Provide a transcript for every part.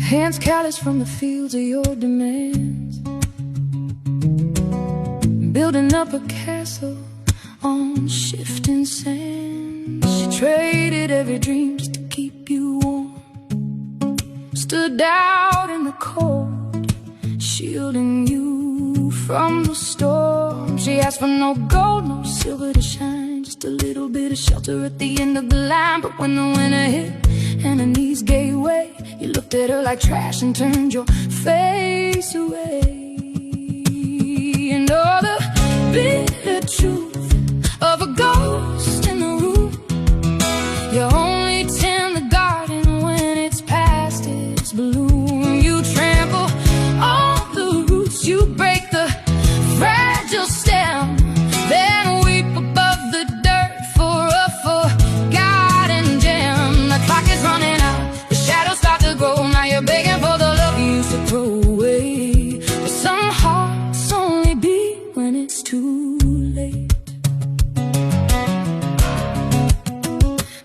hands callous from the fields of your demands, building up a castle on shifting sand. She traded every dream just to keep you warm, stood out in the cold, shielding you from the storm. She asked for no gold, no silver to shine, just a little bit of shelter at the end of the line. But when the winter hit and her knees gave way, you looked at her like trash and turned your face away. And all the bitter truth of a ghost in the room, you only tend the garden when it's past its bloom. You trample all the roots, you break the fragile stem, then weep above the dirt for a forgotten gem. The clock is running out, the shadows start to grow. Now you're begging for the love you used to throw away. But some hearts only beat when it's too late.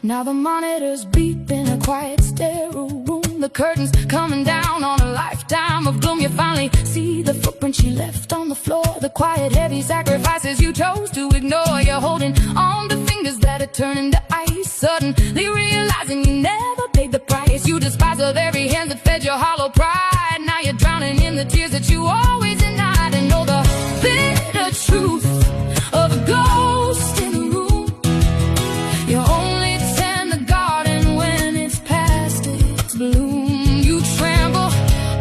Now the monitors beep in a quiet sterile room, the curtains coming down on a lifetime of gloom. You finally see the footprint she left on the floor, the quiet heavy sacrifices you chose to ignore. You're holding on to fingers that are turning to ice, suddenly realizing you never paid the price. You despise the very hands that fed your hollow pride. Now you're drowning in the tears that you always denied. And know the bitter truth of a ghost in the room, you only tend the garden when it's past its bloom. You trample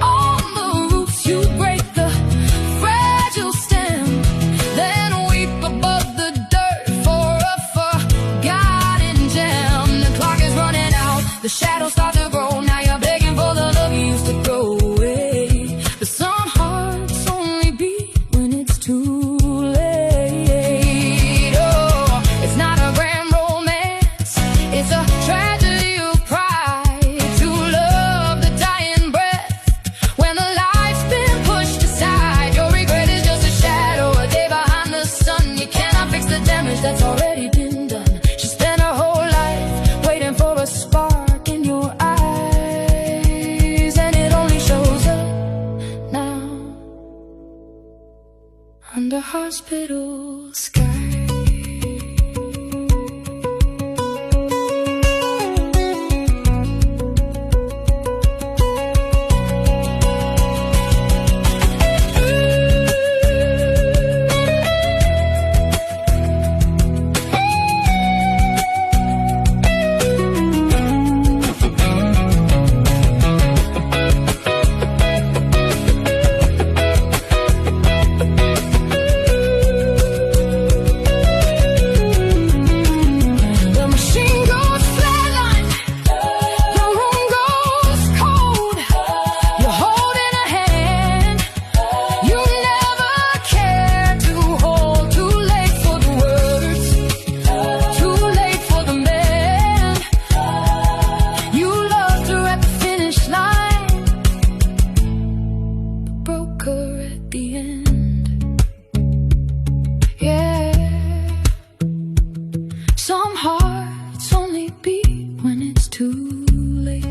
on the roots, you break the fragile stem, then weep above the dirt for a forgotten gem. The clock is running out, the shadows start to grow. Now you're begging for the love you used to throw away. But some hearts only beat when it's too late. Oh, it's not a grand romance, it's a tragedy of pride. To love the dying breath when the light's been pushed aside. Your regret is just a shadow, a day behind the sun. You cannot fix the damage that's already been done. She spent her whole life waiting for a spark in your eyes, and it only shows up now under hospital skies. Some hearts only beat when it's too late.